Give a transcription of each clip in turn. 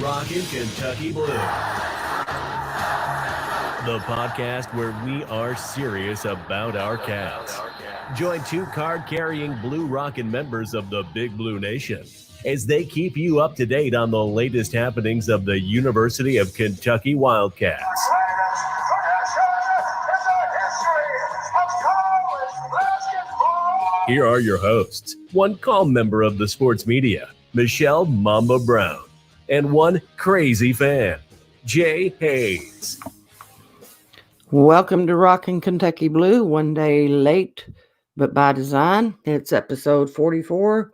Rockin' Kentucky Blue, the podcast where we are serious about our cats. Join two card-carrying Blue Rockin' members of the Big Blue Nation as they keep you up to date on the latest happenings of the University of Kentucky Wildcats. Here are your hosts, one calm member of the sports media, Michelle Mamba Brown, and one crazy fan, Jay Hayes. Welcome to Rockin' Kentucky Blue, one day late, but by design. It's episode 44,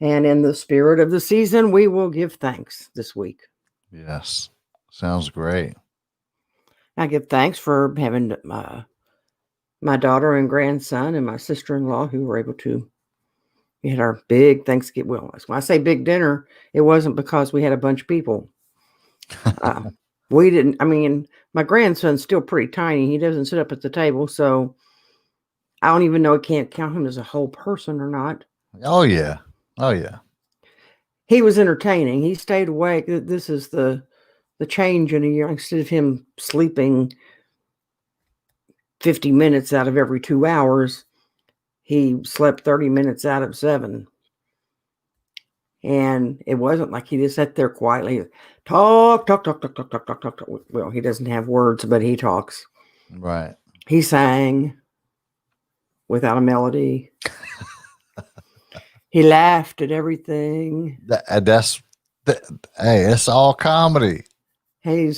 and in the spirit of the season, we will give thanks this week. Yes, sounds great. I give thanks for having my daughter and grandson and my sister-in-law who were able to. We had our big Thanksgiving. Well, when I say big dinner, it wasn't because we had a bunch of people. We didn't. I mean, my grandson's still pretty tiny. He doesn't sit up at the table, so I don't even know. I can't count him as a whole person or not. Oh yeah. He was entertaining. He stayed awake. This is the change in a year. Instead of him sleeping 50 minutes out of every 2 hours, he slept 30 minutes out of 7. And it wasn't like he just sat there quietly, talk. Well, he doesn't have words, but he talks. Right. He sang without a melody. He laughed at everything. Hey, it's all comedy. He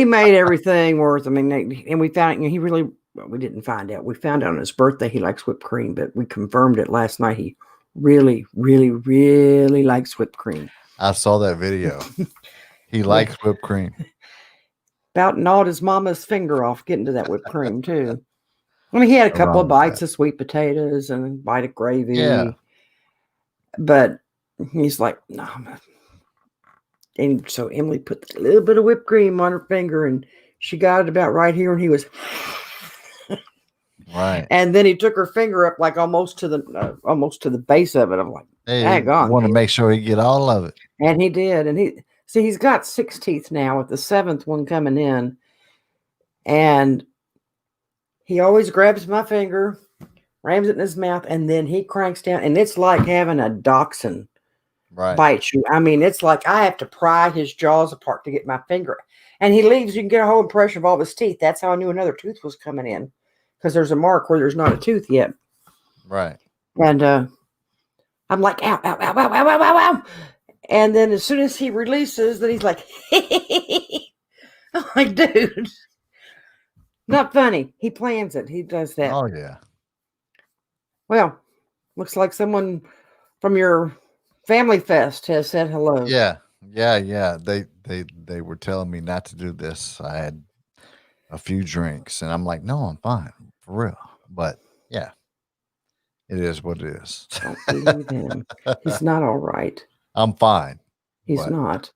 made everything worth. I mean, and we found, we didn't find out. We found out on his birthday he likes whipped cream, but we confirmed it last night. He really, really, really likes whipped cream. I saw that video. He likes whipped cream. About gnawed his mama's finger off getting to that whipped cream too. I mean, he had a couple of bites of sweet potatoes and a bite of gravy. Yeah. But he's like, no. And so Emily put a little bit of whipped cream on her finger, and she got it about right here, and he was right. And then he took her finger up like almost to the base of it. I'm like, hey, I want to make sure he get all of it. And he did. And he's got 6 teeth now, with the 7th one coming in, and he always grabs my finger, rams it in his mouth, and then he cranks down, and it's like having a dachshund bite you. I mean, it's like I have to pry his jaws apart to get my finger. And he leaves. You can get a whole impression of all of his teeth. That's how I knew another tooth was coming in, because there's a mark where there's not a tooth yet. Right. And I'm like, ow, ow, ow, ow, ow, ow, ow, ow. And then as soon as he releases, then he's like, I'm like, dude, not funny. He plans it. He does that. Oh, yeah. Well, looks like someone from your family fest has said hello. Yeah. They were telling me not to do this. I had a few drinks, and I'm like, no, I'm fine, for real. But yeah, it is what it is. Don't believe him. He's not all right. I'm fine. He's not.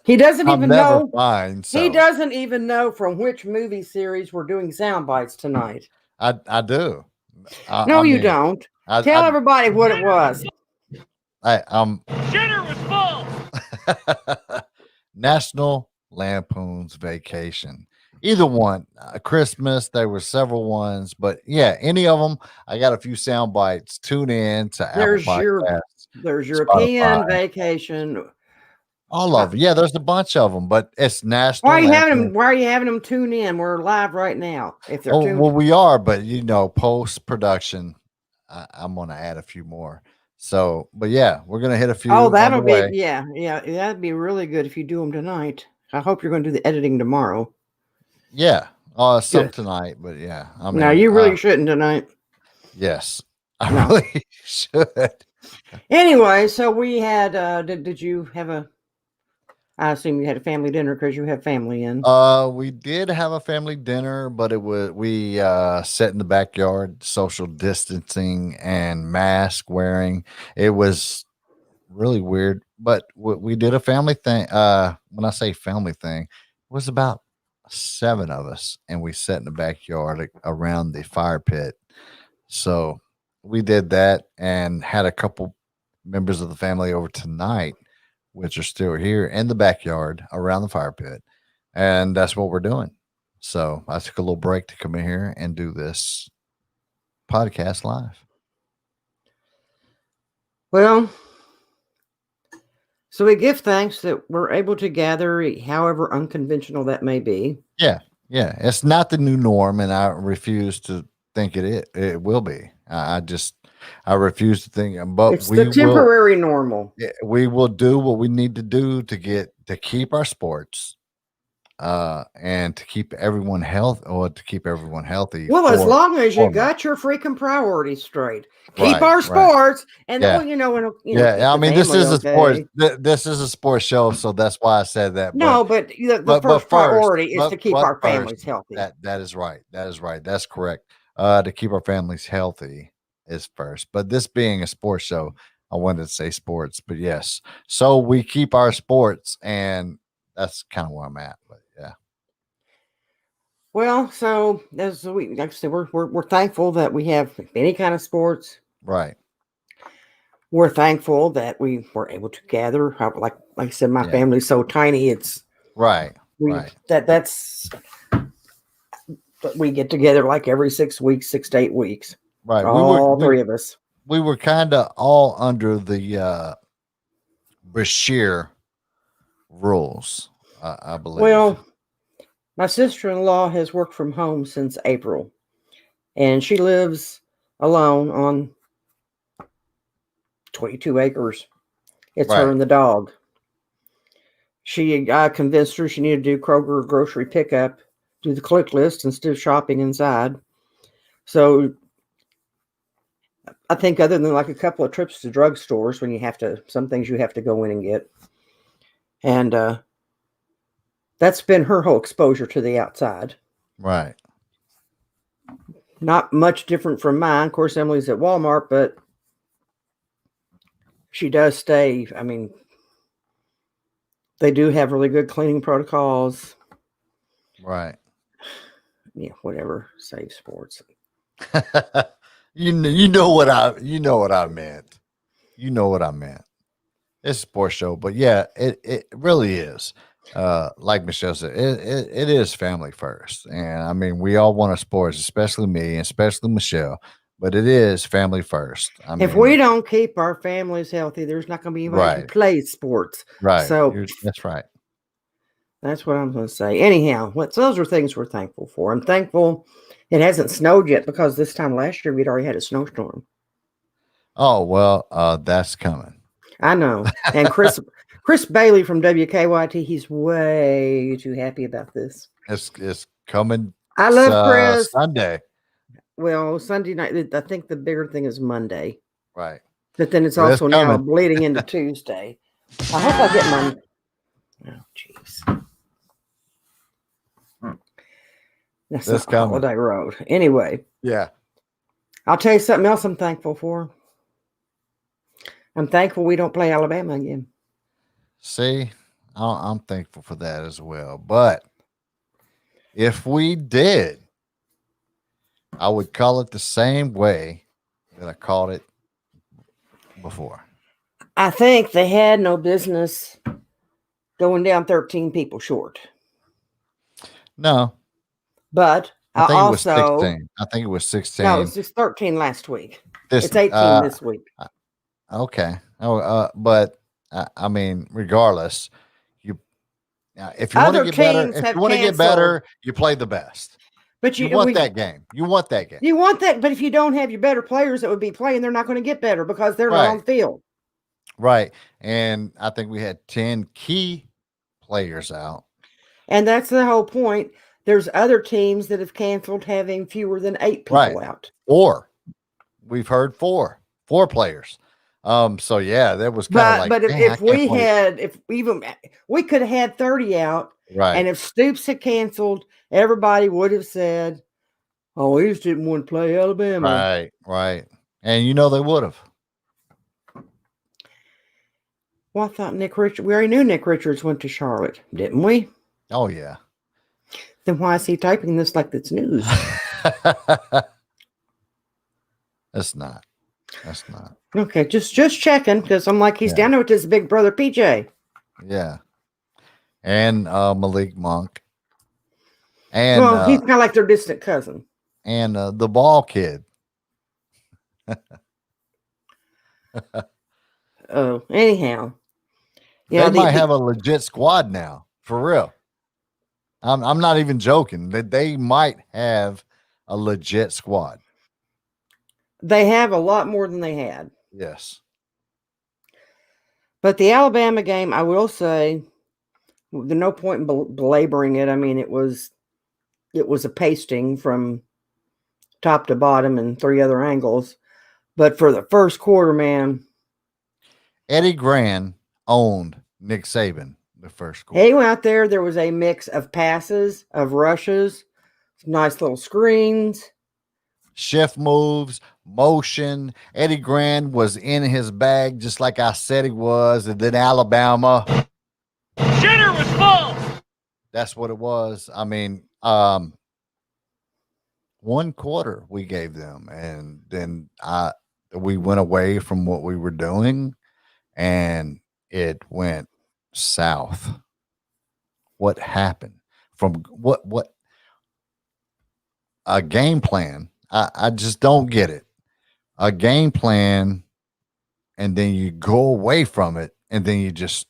He doesn't even know. Fine, so. He doesn't even know from which movie series we're doing sound bites tonight. I do. No, you don't. Tell everybody what it was. Dinner was full. National Lampoon's Vacation. Either one. Christmas, there were several ones, but yeah, any of them. I got a few sound bites. Tune in to There's Apple Podcasts, there's European Spotify. Vacation. All of them. Yeah, there's a bunch of them, but it's national. Why are you having them tune in? We're live right now. If they're well, we are, but post production, I'm gonna add a few more. So, but yeah, we're gonna hit a few. Oh, that'll be that'd be really good if you do them tonight. I hope you're going to do the editing tomorrow. Yeah, some tonight, but yeah. I mean, no, you really shouldn't tonight. Yes, I really should. Anyway, so we had. Did you have a? I assume you had a family dinner because you have family in. We did have a family dinner, but we sat in the backyard, social distancing and mask wearing. It was really weird, but we did a family thing. When I say family thing, it was about 7 of us, and we sat in the backyard around the fire pit. So we did that and had a couple members of the family over tonight, which are still here in the backyard around the fire pit. And that's what we're doing. So I took a little break to come in here and do this podcast live. Well, so we give thanks that we're able to gather, however unconventional that may be. Yeah. Yeah. It's not the new norm, and I refuse to think it will be. I refuse to think, but It's the temporary normal. We will do what we need to do to keep our sports, and to keep everyone healthy. Well, as long as you got your freaking priorities straight, keep our sports, and yeah. well, you know, I mean, this is a sport. This is a sports show, so that's why I said that. No, but the first priority is to keep our families healthy. That is right. That is right. That's correct. To keep our families healthy is first. But this being a sports show, I wanted to say sports, but yes. So we keep our sports, and that's kind of where I'm at. But yeah. Well, so as we like I said, we're thankful that we have any kind of sports. Right. We're thankful that we were able to gather. Like I said, my family's so tiny. It's right. That's we get together like every 6 weeks, 6 to 8 weeks. Right. All three of us. We were kind of all under the Bashir rules, I believe. Well, my sister-in-law has worked from home since April, and she lives alone on 22 acres. It's her and the dog. I convinced her she needed to do Kroger grocery pickup, do the click list instead of shopping inside. So I think other than like a couple of trips to drugstores when some things you have to go in and get. And that's been her whole exposure to the outside. Right. Not much different from mine. Of course, Emily's at Walmart, but she does stay. I mean, they do have really good cleaning protocols. Right. Yeah, whatever. Save sports. You know what I meant. You know what I meant. It's a sports show, but yeah, it really is. Like Michelle said, it is family first. And I mean, we all want our sports, especially me, especially Michelle, but it is family first. If we don't keep our families healthy, there's not going to be anybody who plays sports. Right. So that's right. That's what I'm going to say. Anyhow, those are things we're thankful for. I'm thankful it hasn't snowed yet, because this time last year we'd already had a snowstorm. Oh, well, that's coming. I know. And Chris Bailey from WKYT, he's way too happy about this. It's coming. I love Chris. Sunday. Well, Sunday night. I think the bigger thing is Monday. Right. But then it's also now bleeding into Tuesday. I hope I get my. Oh, jeez. That's a holiday road. Anyway. Yeah. I'll tell you something else I'm thankful for. I'm thankful we don't play Alabama again. See, I'm thankful for that as well. But if we did, I would call it the same way that I called it before. I think they had no business going down 13 people short. No. But I think it was 16. I think it was 16. No, it was just 13 last week. It's 18 this week. Okay. But I mean, regardless, if you want to get better, you play the best. But you want that game. You want that game. You want that. But if you don't have your better players that would be playing, they're not going to get better because they're not on the field. Right. And I think we had 10 key players out. And that's the whole point. There's other teams that have canceled having fewer than 8 people out. Or we've heard four players. So yeah, that was kind of like. But we could have had 30 out. Right. And if Stoops had canceled, everybody would have said, "Oh, he just didn't want to play Alabama." Right. And they would have. Well, I thought we already knew Nick Richards went to Charlotte, didn't we? Oh yeah. Then why is he typing this like it's news? It's not. That's not. Okay, just checking because I'm like he's Yeah. down there with his big brother PJ. Yeah. And Malik Monk. And Well, he's kind of like their distant cousin. the ball kid. Oh, anyhow, They might have a legit squad now, for real. I'm not even joking. They might have a legit squad. They have a lot more than they had. Yes. But the Alabama game, I will say, there's no point in belaboring it. I mean, it was a pasting from top to bottom and 3 other angles. But for the first quarter, man, Eddie Gran owned Nick Saban the first quarter. he went out there. There was a mix of passes, of rushes, nice little screens, shift moves, motion. Eddie Gran was in his bag just like I said he was. And then Alabama. Shitter was full. That's what it was. I mean, 1 quarter we gave them, and then we went away from what we were doing, and it went south. What happened? From what a game plan? I just don't get it. A game plan, and then you go away from it, and then you just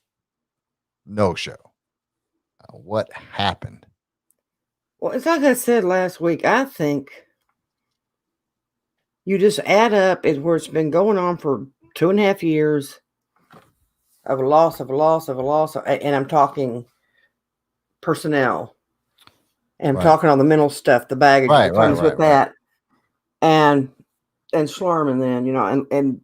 no show. What happened? Well, it's like I said last week. I think you just add up is where it's been going on for 2.5 years of a loss, and I'm talking personnel, and I'm talking on the mental stuff, the baggage that comes with that, and Schlarman, then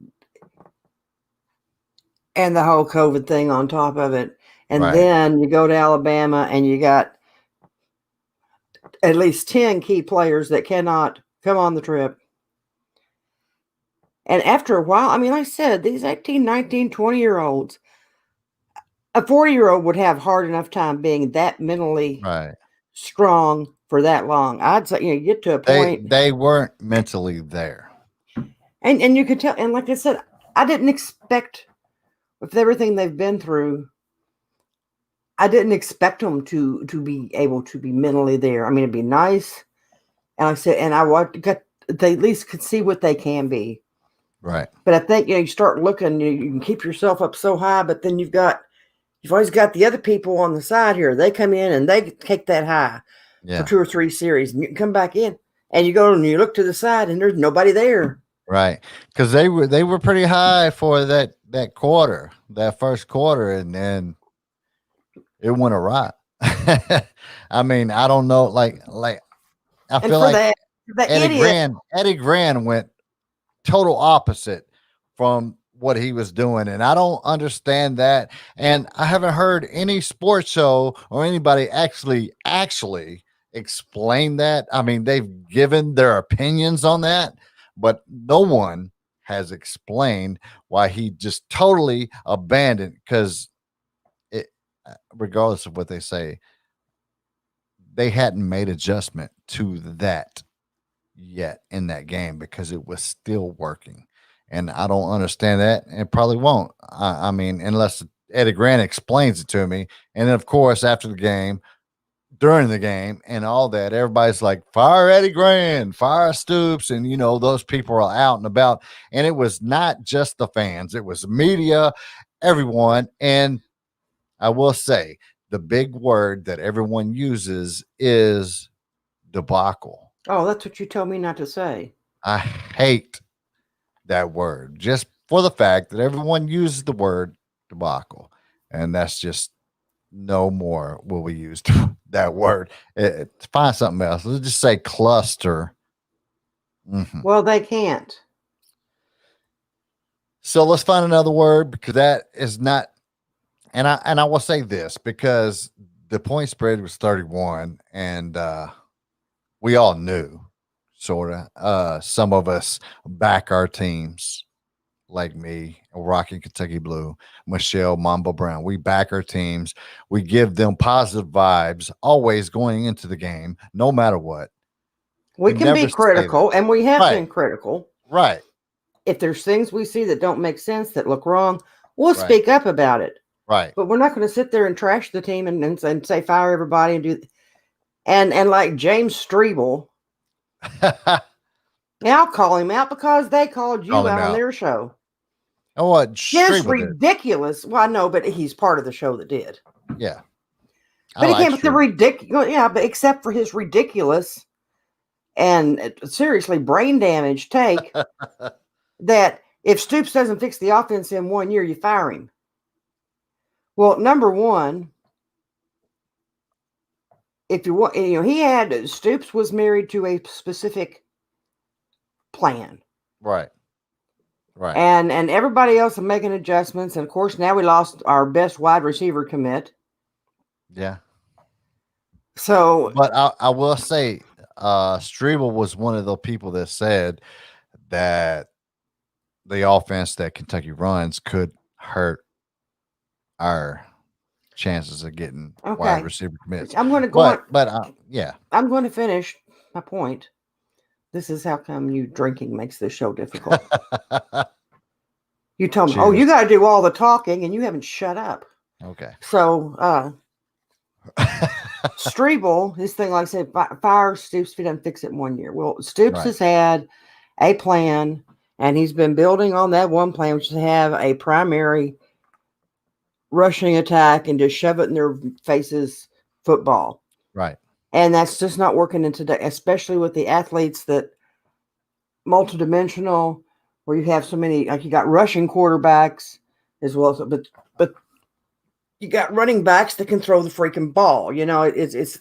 and the whole COVID thing on top of it, and then you go to Alabama and you got at least 10 key players that cannot come on the trip. And after a while, I mean, like I said, these 18, 19, 20-year-olds, a 40-year-old would have hard enough time being that mentally strong for that long. I'd say, you get to a point. They weren't mentally there. And you could tell, and like I said, I didn't expect, with everything they've been through, I didn't expect them to be able to be mentally there. I mean, it'd be nice. And like I said, and they at least could see what they can be. Right. But I think, you start looking, you can keep yourself up so high, but then you've always got the other people on the side here. They come in and they take that high for 2 or 3 series, and you can come back in and you go and you look to the side and there's nobody there. Right. Because they were pretty high for that quarter, that first quarter, and then it went awry. I mean, I don't know, like I feel like Eddie Gran went total opposite from what he was doing, and I don't understand that. And I haven't heard any sports show or anybody actually explain that. I mean, they've given their opinions on that, but no one has explained why he just totally abandoned, because regardless of what they say, they hadn't made adjustment to that yet in that game because it was still working. And I don't understand that, and probably won't. I mean, unless Eddie Gran explains it to me. And then, of course, after the game, during the game and all that, everybody's like, fire Eddie Gran, fire Stoops. And, those people are out and about. And it was not just the fans. It was media, everyone. And I will say the big word that everyone uses is debacle. Oh, that's what you told me not to say. I hate that word just for the fact that everyone uses the word debacle. And that's just no more will we use that word. Find something else. Let's just say cluster. Mm-hmm. Well, they can't. So let's find another word, because that is not. And I will say this, because the point spread was 31, and we all knew, sort of. Some of us back our teams, like me, Rocky Kentucky Blue, Michelle Mambo Brown. We back our teams. We give them positive vibes, always going into the game, no matter what. We can be critical, and we have been critical. Right. if there's things we see that don't make sense, that look wrong, we'll Right. speak up about it. Right. But we're not going to sit there and trash the team and say fire everybody and do. And like James Strebel, I'll call him out because they called you Call him out on out. their show. Oh, what? Just Strebel did. ridiculous. Well, I know, but he's part of the show that did. Yeah. But again, with the ridiculous, yeah, but except for his ridiculous and seriously brain damage take that if Stoops doesn't fix the offense in 1 year, you fire him. Well, number one, if you want, Stoops was married to a specific plan. Right. Right. And everybody else is making adjustments. And of course, now we lost our best wide receiver commit. Yeah. So, But I will say, Strebel was one of the people that said that the offense that Kentucky runs could hurt our chances of getting Okay. wide receiver commits. I'm going to go on. But yeah. I'm going to finish my point. This is how come you drinking makes this show difficult. You told me, oh, Cheers. you got to do all the talking and you haven't shut up. Okay. So, Strebel, his thing, like I said, fire Stoops if he doesn't fix it in 1 year. Well, Stoops Right. has had a plan, and he's been building on that one plan, which is to have a primary rushing attack and just shove it in their faces football. Right. And that's just not working in today, especially with the athletes that multidimensional, where you have so many, like you got rushing quarterbacks as well, but you got running backs that can throw the freaking ball. It's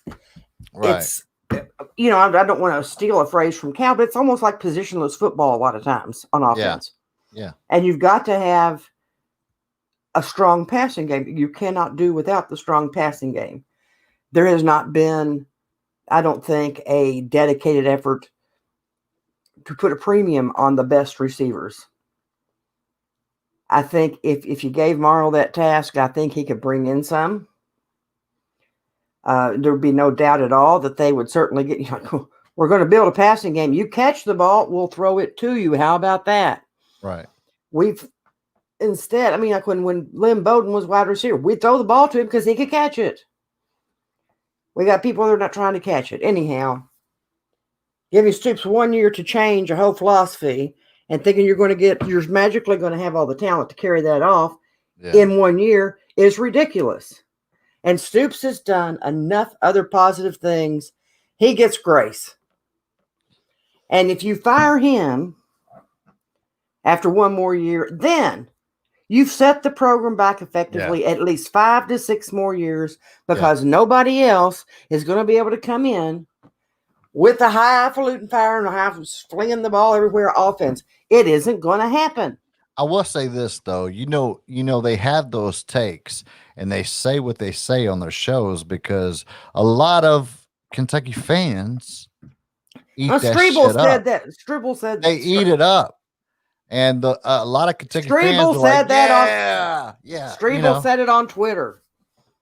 Right. I don't want to steal a phrase from Cal, but it's almost like positionless football a lot of times on offense. Yeah. And you've got to have a strong passing game. You cannot do without the strong passing game. There has not been, I don't think, a dedicated effort to put a premium on the best receivers. I think if you gave Marl that task, I think he could bring in some. There would be no doubt at all that they would certainly get, we're going to build a passing game. You catch the ball, we'll throw it to you. How about that? Right. We've instead, like when Lynn Bowden was wide receiver, we'd throw the ball to him because he could catch it. We got people that are not trying to catch it. Anyhow, giving Stoops 1 year to change a whole philosophy and thinking you're magically going to have all the talent to carry that off in 1 year is ridiculous. And Stoops has done enough other positive things. He gets grace. And if you fire him after 1 more year, then you've set the program back effectively at least 5 to 6 more years, because nobody else is going to be able to come in with a highfalutin fire and a high flinging the ball everywhere offense. It isn't going to happen. I will say this though, they have those takes and they say what they say on their shows because a lot of Kentucky fans eat that Strebel shit said up. that. Strebel said They eat it up, and a lot of Kentucky fans Strebel are said like, that yeah. Strebel said it on Twitter.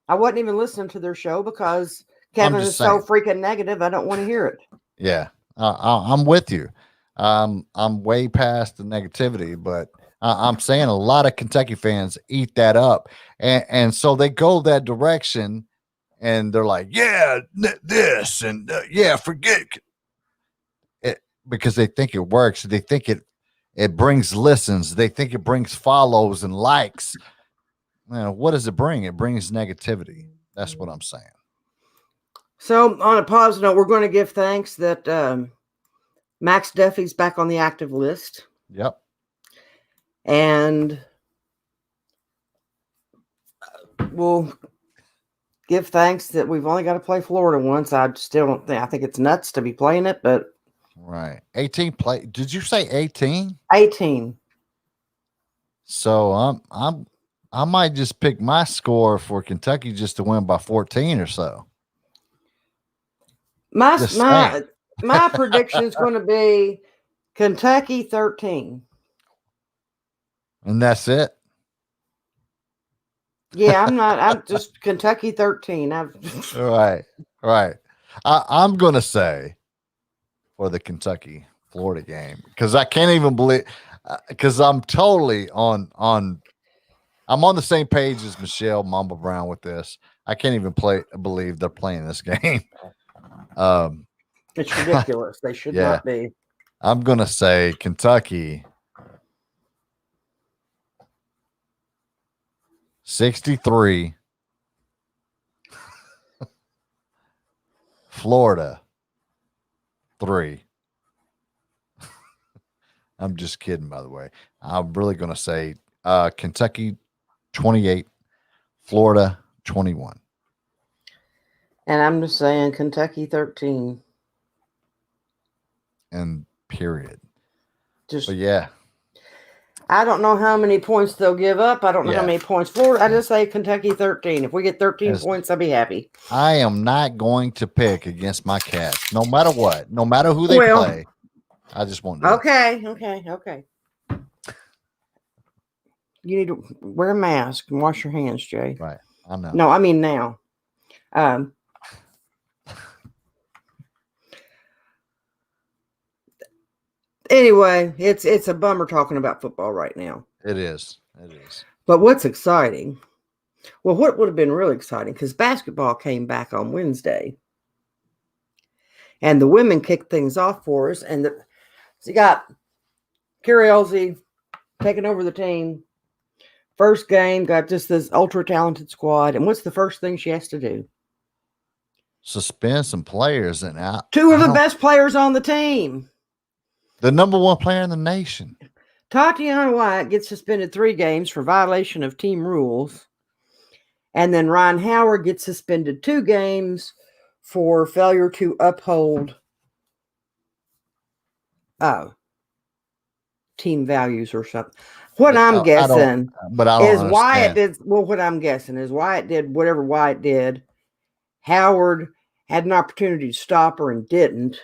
I wasn't even listening to their show because Kevin is so freaking negative. I don't want to hear it. Yeah, I'm with you. I'm way past the negativity, but I'm saying a lot of Kentucky fans eat that up, and so they go that direction, and they're like, this and forget it, because they think it works. They think it brings listens. They think it brings follows and likes. What does it bring? It brings negativity. That's what I'm saying. So on a positive note, we're going to give thanks that Max Duffy's back on the active list. Yep. And we'll give thanks that we've only got to play Florida once. I still don't think, I think it's nuts to be playing it, but. Right. 18 play. Did you say 18? 18. So I might just pick my score for Kentucky just to win by 14 or so. My prediction is going to be Kentucky 13. And that's it. Yeah, I'm just Kentucky 13. Right. I'm going to say for the Kentucky Florida game, because I can't even believe because I'm totally on. I'm on the same page as Michelle Mamba Brown with this. I can't even believe they're playing this game. It's ridiculous. They should Yeah. not be. I'm gonna say Kentucky 63, Florida 3. I'm just kidding, by the way. I'm really gonna say Kentucky 28, Florida 21. And I'm just saying Kentucky 13. And period. Just But yeah, I don't know how many points they'll give up. I don't know how Yeah. many points Florida. I just say Kentucky 13. If we get 13 Yes. points, I'll be happy. I am not going to pick against my Cats, no matter what, no matter who they Well, play. I just won't do it. Okay. You need to wear a mask and wash your hands, Jay. Right. I know. No, I mean now. Anyway, it's a bummer talking about football right now. It is. It is. But what's exciting? Well, what would have been really exciting because basketball came back on Wednesday, and the women kicked things off for us. And so you got Carrie Elsie taking over the team. First game, got just this ultra talented squad. And what's the first thing she has to do? Suspend some players and Two of the best players on the team. the number one player in the nation. Tatiana White gets suspended 3 games for violation of team rules. And then Ryan Howard gets suspended 2 games for failure to uphold team values or something. What I'm guessing is Wyatt did. Well, what I'm guessing is Wyatt did whatever Wyatt did. Howard had an opportunity to stop her and didn't,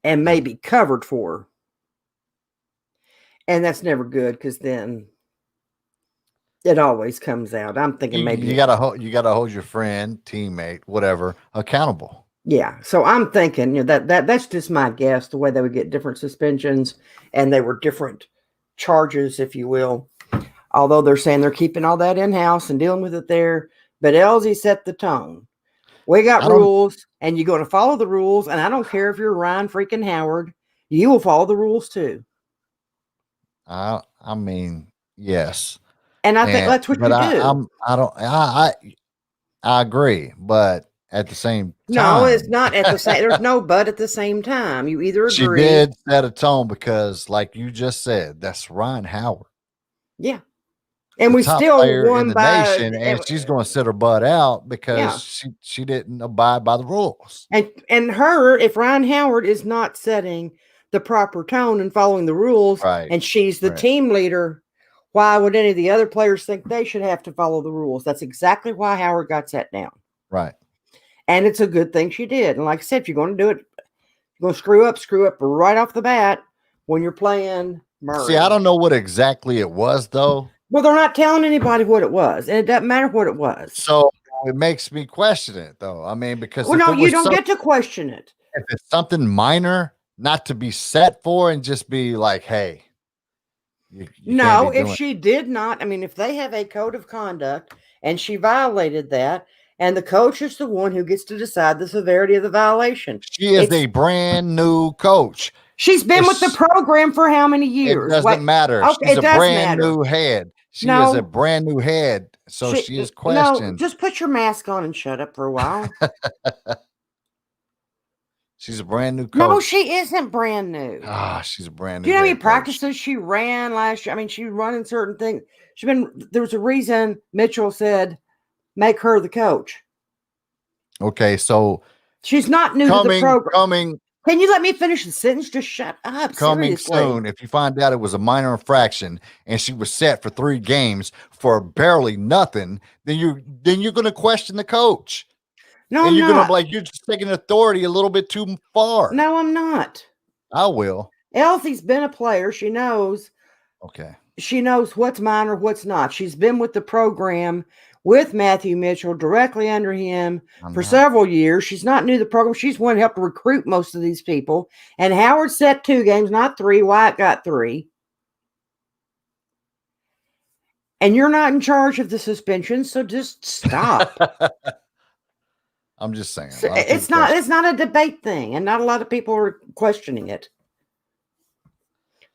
and maybe covered for her. And that's never good because then it always comes out. I'm thinking maybe you gotta hold your friend, teammate, whatever, accountable. Yeah. So I'm thinking, that's just my guess, the way they would get different suspensions, and they were different charges, if you will. Although they're saying they're keeping all that in-house and dealing with it there. But Elsie set the tone. We got rules, and you're going to follow the rules. And I don't care if you're Ryan freaking Howard. You will follow the rules too. I mean, yes. And I think that's what you do. I agree, but at the same time. No, it's not at the same. There's no but at the same time. You either agree. She did set a tone because, like you just said, that's Ryan Howard. Yeah. And we still won by nation, and she's going to sit her butt out because she didn't abide by the rules. And her, if Ryan Howard is not setting the proper tone and following the rules, and she's the team leader, why would any of the other players think they should have to follow the rules? That's exactly why Howard got set down. Right. And it's a good thing she did. And like I said, if you're going to do it, you're going to screw up right off the bat when you're playing Murray. See, I don't know what exactly it was, though. Well, they're not telling anybody what it was, and it doesn't matter what it was. So it makes me question it, though. I mean, because you don't get to question it. If it's something minor, not to be set for, and just be like, "Hey." No, if she did not, I mean, if they have a code of conduct and she violated that, and the coach is the one who gets to decide the severity of the violation. She is a brand new coach. She's been with the program for how many years? It doesn't matter. Okay, She's a brand new head. She is a brand new head. So she is questioned. No, just put your mask on and shut up for a while. She's a brand new coach. No, she isn't brand new. She's a brand new. Do you know how many practices she ran last year? I mean, she was running certain things. There was a reason Mitchell said, make her the coach. Okay, so she's not new to the program. Can you let me finish the sentence? Just shut up. Coming seriously. soon. If you find out it was a minor infraction and she was set for 3 games for barely nothing, then you're going to question the coach. No, and you're going to be like, you're just taking authority a little bit too far. No, I'm not. I will. Elsie's been a player. She knows. Okay. She knows what's minor, what's not. She's been with the program with Matthew Mitchell directly under him for several years. She's not new to the program. She's one who helped recruit most of these people. And Howard set 2 games, not 3. Wyatt got 3. And you're not in charge of the suspension, so just stop. I'm just saying. So it's not a debate thing, and not a lot of people are questioning it.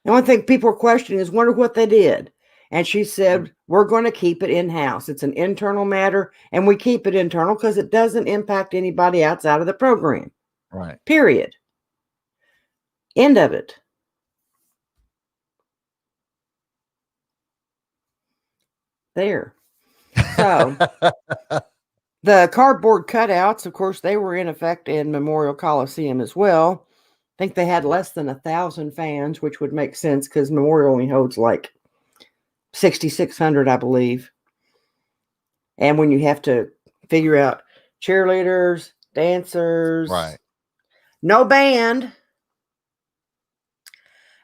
The only thing people are questioning is wonder what they did. And she said, we're going to keep it in-house. It's an internal matter, and we keep it internal because it doesn't impact anybody outside of the program. Right. Period. End of it. There. So the cardboard cutouts, of course, they were in effect in Memorial Coliseum as well. I think they had less than 1,000 fans, which would make sense because Memorial only holds like 6,600, I believe. And when you have to figure out cheerleaders, dancers, right. No band.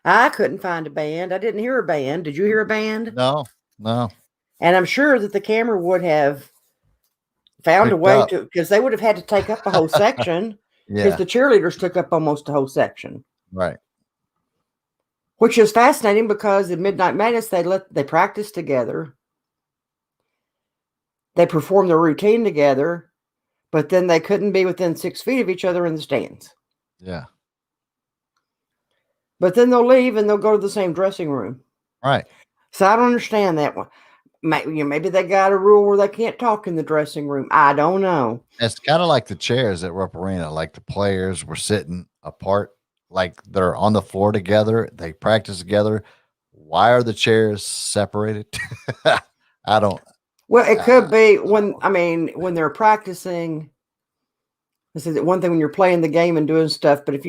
I couldn't find a band. I didn't hear a band. Did you hear a band? No. And I'm sure that the camera would have found a Picked way up. to, because they would have had to take up a whole section, because Yeah. the cheerleaders took up almost a whole section. Right. Which is fascinating because in Midnight Madness they practiced together, they performed their routine together, but then they couldn't be within 6 feet of each other in the stands. Yeah. But then they'll leave and they'll go to the same dressing room. Right. So I don't understand that one. Maybe they got a rule where they can't talk in the dressing room. I don't know. It's kind of like the chairs at Rupp Arena. Like the players were sitting apart, like they're on the floor together. They practice together. Why are the chairs separated? I don't. Well, it could be when they're practicing. This is one thing when you're playing the game and doing stuff, but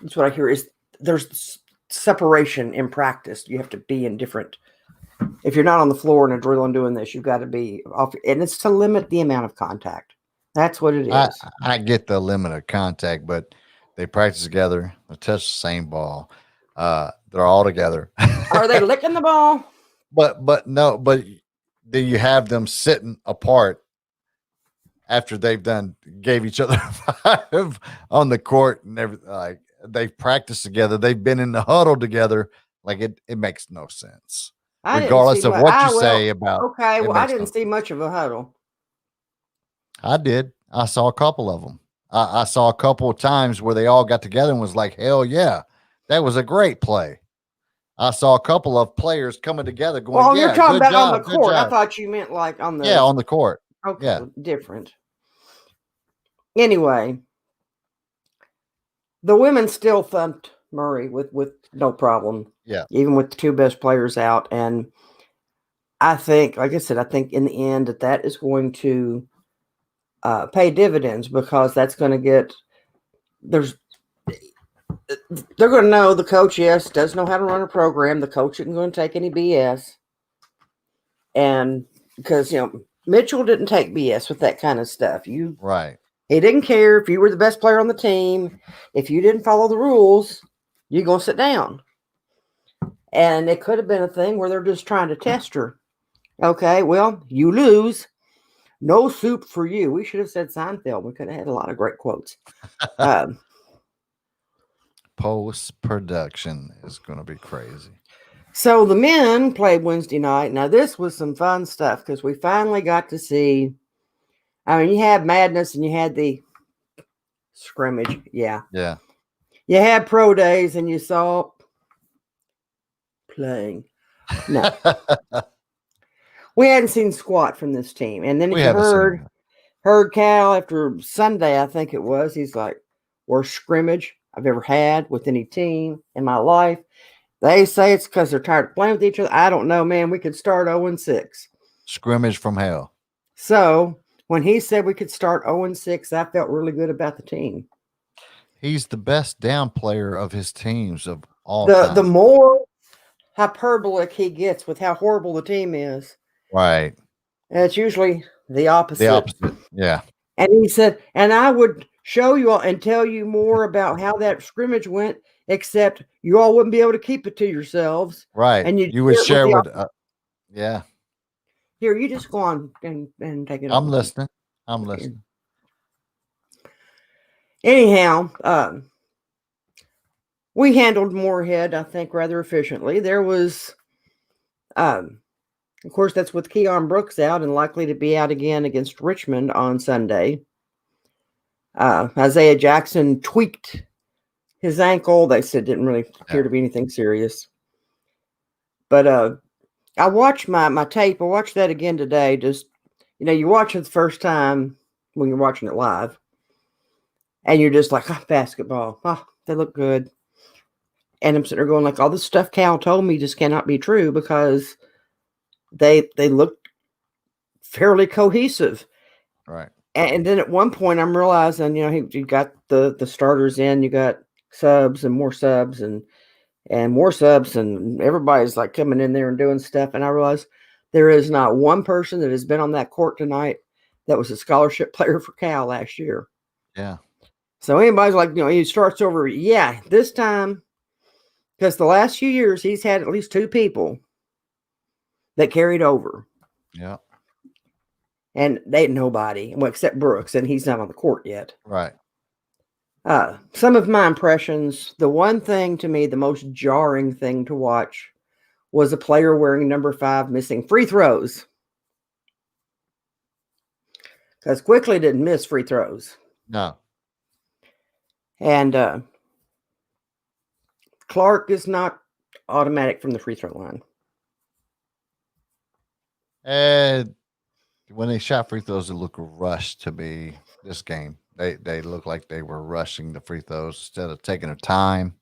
that's what I hear is there's separation in practice. You have to be in different. If you're not on the floor in a drill and doing this, you've got to be off, and it's to limit the amount of contact. That's what it is. I get the limit of contact, but they practice together. They touch the same ball. They're all together. Are they licking the ball? But then you have them sitting apart after gave each other 5 on the court and everything. Like they've practiced together. They've been in the huddle together. Like it makes no sense. Regardless of what you say about. Okay, well, I didn't see much of a huddle. I did. I saw a couple of them. I saw a couple of times where they all got together and was like, hell yeah, that was a great play. I saw a couple of players coming together going, well, yeah, you're talking about job, on the court. I thought you meant like on the. Yeah, on the court. Okay, yeah. Different. Anyway, the women still thumped Murray with no problem. Yeah. Even with the 2 best players out. And I think, like I said, in the end that is going to pay dividends because that's going to get they're going to know the coach, yes, does know how to run a program. The coach isn't going to take any BS. And because, Mitchell didn't take BS with that kind of stuff. Right. He didn't care if you were the best player on the team. If you didn't follow the rules, you're going to sit down. And it could have been a thing where they're just trying to test her. Okay, well, you lose. No soup for you. We should have said Seinfeld. We could have had a lot of great quotes. Post-production is going to be crazy. So the men played Wednesday night. Now, this was some fun stuff because we finally got to see. You had Madness and you had the scrimmage. Yeah. Yeah. You had pro days and you saw playing. No. We hadn't seen squat from this team. And then if you heard Cal after Sunday, I think it was, he's like, worst scrimmage I've ever had with any team in my life. They say it's because they're tired of playing with each other. I don't know, man. We could start 0-6. Scrimmage from hell. So when he said we could start 0-6, I felt really good about the team. He's the best down player of his teams of all time. The more hyperbolic he gets with how horrible the team is. Right. And it's usually the opposite. The opposite. Yeah. And he said, and I would show you all and tell you more about how that scrimmage went, except you all wouldn't be able to keep it to yourselves. Right. And you would share with yeah. Here, you just go on and take it. I'm listening. I'm listening. Anyhow, we handled Moorhead, I think, rather efficiently. There was Of course, that's with Keon Brooks out and likely to be out again against Richmond on Sunday. Isaiah Jackson tweaked his ankle. They said didn't really appear to be anything serious. But I watched my tape. I watched that again today. Just, you watch it the first time when you're watching it live, and you're just like, basketball. Oh, they look good. And I'm sitting there going like, all this stuff Cal told me just cannot be true because they looked fairly cohesive. Right. And then at one point I'm realizing, you got the starters in, you got subs and more subs and more subs, and everybody's like coming in there and doing stuff. And I realized there is not one person that has been on that court tonight that was a scholarship player for Cal last year. Yeah. So anybody's like, he starts over. Yeah, this time, because the last few years he's had at least two people that carried over. Yeah. And they ain't nobody, well, except Brooks, and he's not on the court yet. Right. Some of my impressions, the one thing to me, the most jarring thing to watch was a player wearing number 5 missing free throws. Because Quickly didn't miss free throws. No. And Clark is not automatic from the free throw line. And when they shot free throws, it looked rushed to me this game. They looked like they were rushing the free throws instead of taking their time.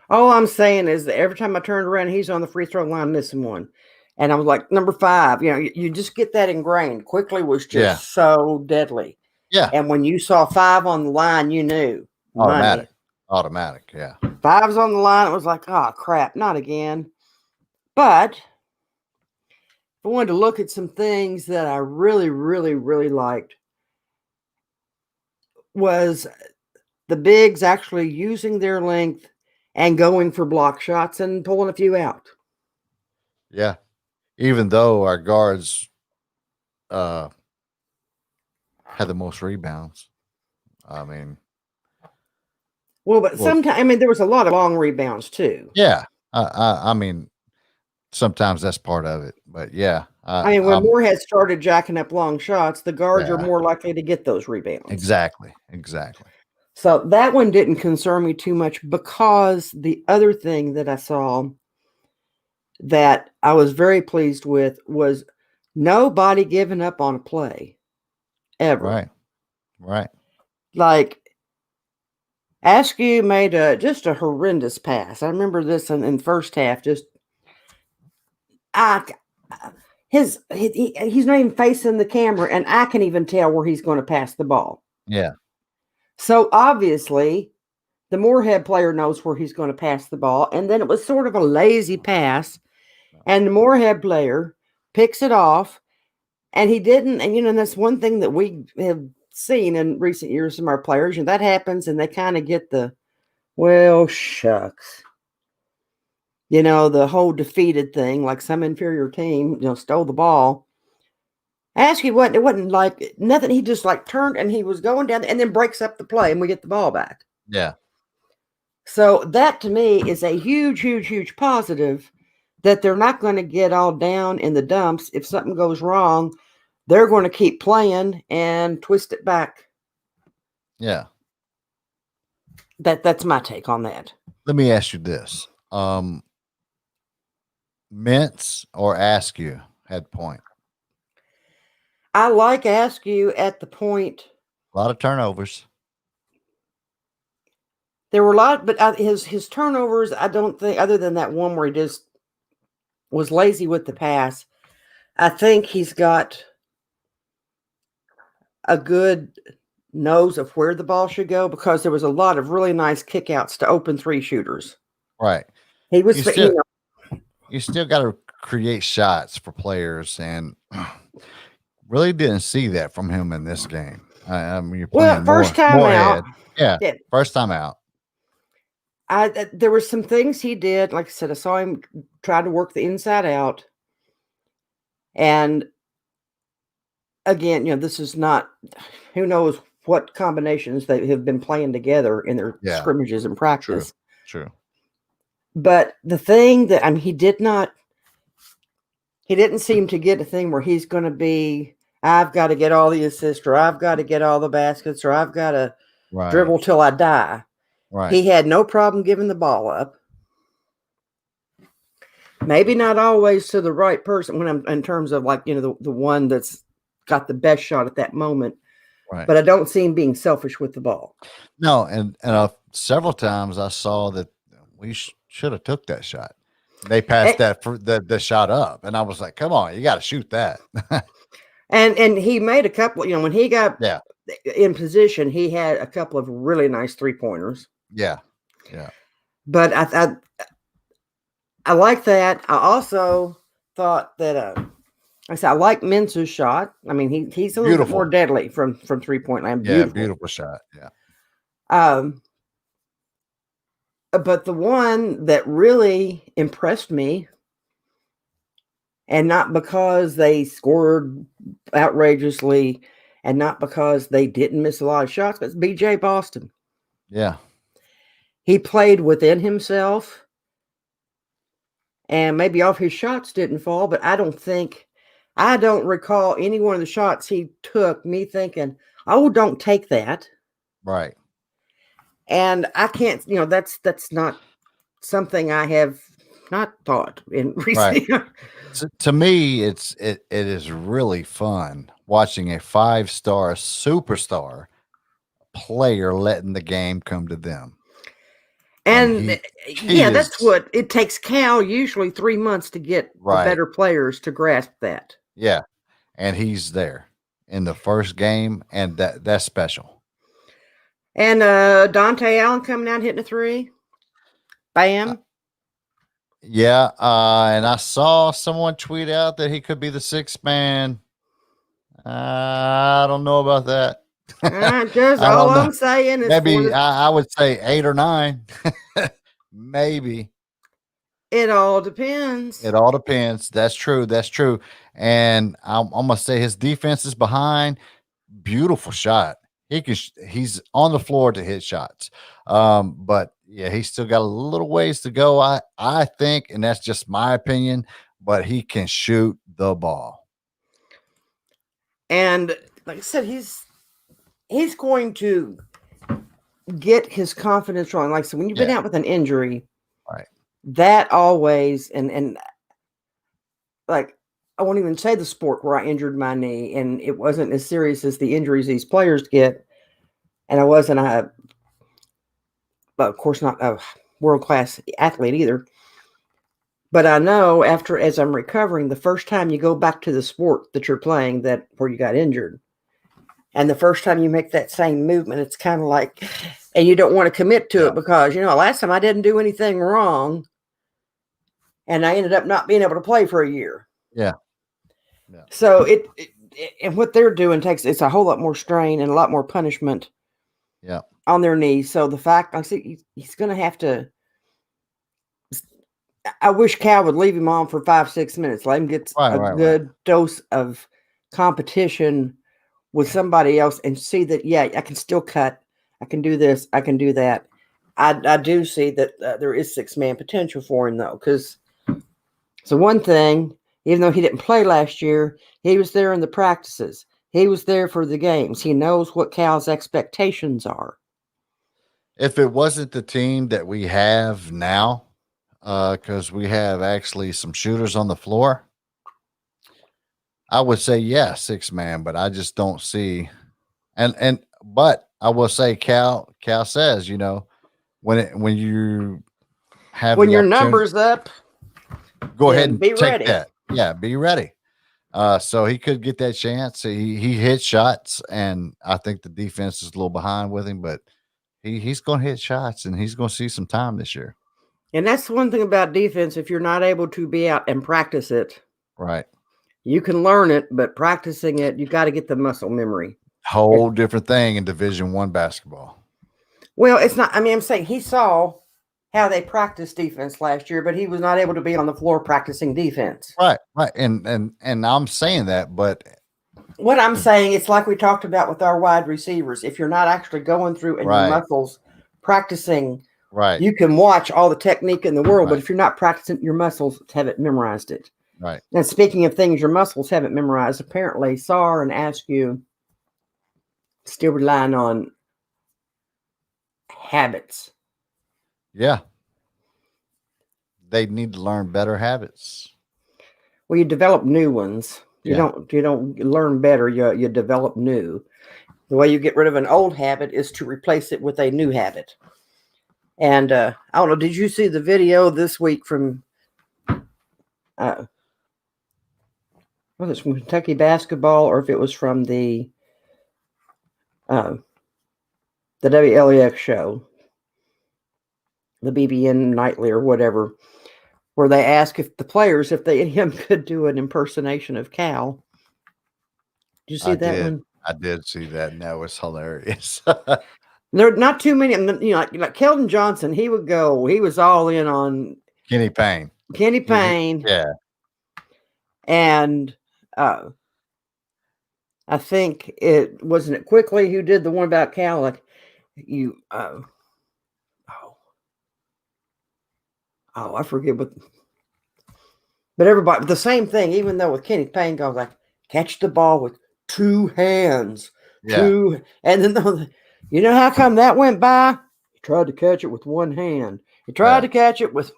All I'm saying is that every time I turned around, he's on the free throw line missing one. And I was like, number 5, you just get that ingrained. Quickly was just so deadly. Yeah. And when you saw 5 on the line, you knew. Automatic. Automatic, yeah. 5's on the line. It was like, oh, crap, not again. But I wanted to look at some things that I really, really, really liked. Was the bigs actually using their length and going for block shots and pulling a few out. Yeah. Even though our guards had the most rebounds. I mean. Well, but sometimes, there was a lot of long rebounds too. Yeah. I mean, sometimes that's part of it. But yeah. when Moorhead started jacking up long shots, the guards are more likely to get those rebounds. Exactly. So that one didn't concern me too much because the other thing that I saw that I was very pleased with was nobody giving up on a play ever. Right. Like Askew made just a horrendous pass. I remember this in first half. Just he's not even facing the camera, and I can even tell where he's going to pass the ball. Yeah. So obviously, the Moorhead player knows where he's going to pass the ball, and then it was sort of a lazy pass, and the Moorhead player picks it off, and he didn't. And that's one thing that we have seen in recent years from our players, and that happens, and they kind of get the, well, shucks. The whole defeated thing, like some inferior team, stole the ball. Askew it wasn't like nothing. He just like turned and he was going down and then breaks up the play and we get the ball back. Yeah. So that to me is a huge, huge, huge positive that they're not going to get all down in the dumps. If something goes wrong, they're going to keep playing and twist it back. Yeah. That's my take on that. Let me ask you this. Mintz or Askew had point? I like Askew at the point. A lot of turnovers. There were a lot, but his turnovers, I don't think, other than that one where he just was lazy with the pass, I think he's got a good nose of where the ball should go because there was a lot of really nice kickouts to open 3 shooters. Right. He was, you still got to create shots for players, and really didn't see that from him in this game. I mean, you're playing first time out. Yeah, first time out. There were some things he did. Like I said, I saw him try to work the inside out. And again, this is not, who knows what combinations they have been playing together in their scrimmages and practice. True. But the thing that, he did not he didn't seem to get a thing where he's going to be, I've got to get all the assists, or I've got to get all the baskets, or I've got to Right. dribble till I die. Right. He had no problem giving the ball up. Maybe not always to the right person when I'm in terms of like, the one that's got the best shot at that moment. Right. But I don't see him being selfish with the ball. No, and several times I saw that we should have took that shot. They passed the shot up, and I was like, "Come on, you got to shoot that." and he made a couple. When he got in position, he had a couple of really nice 3-pointers. Yeah. But I like that. I also thought that I like Mensah's shot. I mean, he's a little bit more deadly from 3-point land. Beautiful shot. Yeah. But the one that really impressed me, and not because they scored outrageously, and not because they didn't miss a lot of shots, but it's BJ Boston. Yeah. He played within himself, and maybe all of his shots didn't fall, but I don't recall any one of the shots he took me thinking, oh, don't take that. Right. And I can't, that's not something I have not thought in recent. Right. To me, it is really fun watching a 5-star superstar player letting the game come to them. And that's what it takes. Cal usually 3 months to get the better players to grasp that. Yeah. And he's there in the first game, and that's special. And Dante Allen coming out hitting a 3. Bam. Yeah. And I saw someone tweet out that he could be the 6th man. I don't know about that. All I'm saying is maybe I would say 8 or 9. Maybe. It all depends. It all depends. That's true. And I'm gonna say his defense is behind. Beautiful shot. He's on the floor to hit shots. But yeah, he's still got a little ways to go. I think, and that's just my opinion, but he can shoot the ball. And like I said, he's going to get his confidence wrong. Like, so when you've been out with an injury, right, that always, and like, I won't even say the sport where I injured my knee, and it wasn't as serious as the injuries these players get. And I wasn't but of course not a world-class athlete either. But I know as I'm recovering, the first time you go back to the sport that you're playing where you got injured, and the first time you make that same movement, it's kind of like, and you don't want to commit to it because, last time I didn't do anything wrong, and I ended up not being able to play for a year. Yeah. So and what they're doing it's a whole lot more strain and a lot more punishment. Yeah. On their knees. So the fact, I see he's going to have to. I wish Cal would leave him on for 5-6 minutes. Let him get a good dose of competition with somebody else and see that, I can still cut. I can do this. I can do that. I do see that there is 6-man potential for him, though, because so one thing, even though he didn't play last year, he was there in the practices. He was there for the games. He knows what Cal's expectations are. If it wasn't the team that we have now, because we have actually some shooters on the floor, I would say 6-man, but I just don't see. But I will say Cal says, when you have when your numbers up, go ahead and be take ready. That. Yeah, be ready. So he could get that chance. He hit shots, and I think the defense is a little behind with him, but he's going to hit shots, and he's going to see some time this year. And that's one thing about defense. If you're not able to be out and practice it, right, you can learn it, but practicing it, you got to get the muscle memory. Whole different thing in Division I basketball. Well, it's not. I mean, I'm saying he saw how they practiced defense last year, but he was not able to be on the floor practicing defense. Right. And I'm saying that, but what I'm saying, it's like we talked about with our wide receivers. If you're not actually going through and your muscles practicing, right, you can watch all the technique in the world, but if you're not practicing your muscles, haven't memorized it. Right. And speaking of things your muscles haven't memorized, apparently SAR and Askew still relying on habits. Yeah. They need to learn better habits. Well, you develop new ones. You Yeah. don't learn better. You develop new. The way you get rid of an old habit is to replace it with a new habit. And I don't know. Did you see the video this week from? Was it from Kentucky basketball, or if it was from the WLEX show, the BBN Nightly or whatever, where they ask if the players, if they him could do an impersonation of Cal. Did you see that one? I did see that, and that was hilarious. There are not too many. Like Keldon Johnson, he would go. He was all in on Kenny Payne. Kenny Payne. Yeah. And I think it wasn't it Quickly who did the one about Cal. Like you, I forget what. But everybody, the same thing. Even though with Kenny Payne goes like, catch the ball with two hands, Yeah. and then you know how come that went by? He tried to catch it with one hand. He tried to catch it with.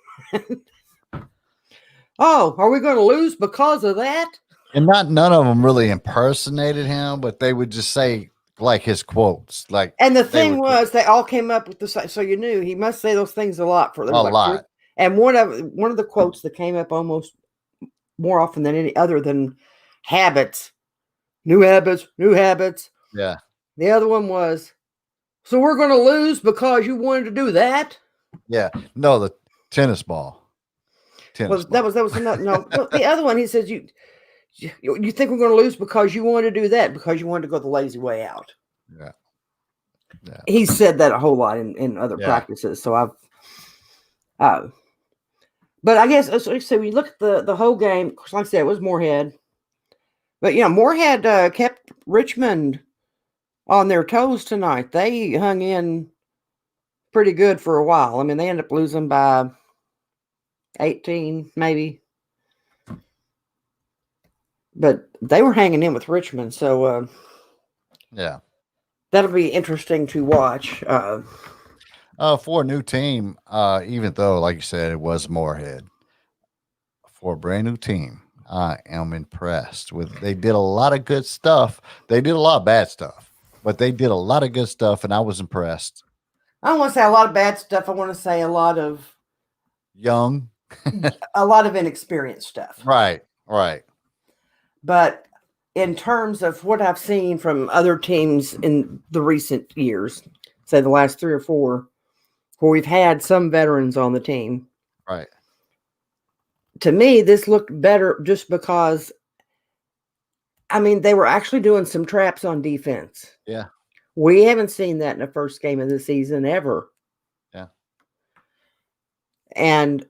Oh, are we going to lose because of that? And none of them really impersonated him, but they would just say like his quotes. Like, And the thing was, they all came up with the same. So you knew he must say those things a lot for them. a lot. And one of the quotes that came up almost more often than any other than habits, new habits, new habits. Yeah. The other one was, so we're going to lose because you wanted to do that. Yeah. No, the tennis ball. That was another. No, well, the other one. He says you think we're going to lose because you wanted to do that because you wanted to go the lazy way out. Yeah. Yeah. He said that a whole lot in other practices. So I've. But I guess so. We look at the whole game. Like I said, it was Moorhead. But Moorhead kept Richmond on their toes tonight. They hung in pretty good for a while. I mean, they ended up losing by 18, maybe. But they were hanging in with Richmond. So, Yeah. That'll be interesting to watch. For a new team, even though, like you said, it was Moorhead, for a brand new team, I am impressed with. They did a lot of good stuff. They did a lot of bad stuff, but they did a lot of good stuff, and I was impressed. I don't want to say a lot of bad stuff. I want to say a lot of inexperienced stuff. Right. But in terms of what I've seen from other teams in the recent years, say the last 3 or 4, where we've had some veterans on the team. Right. To me, this looked better just because, I mean, they were actually doing some traps on defense. Yeah. We haven't seen that in the first game of the season ever. Yeah. And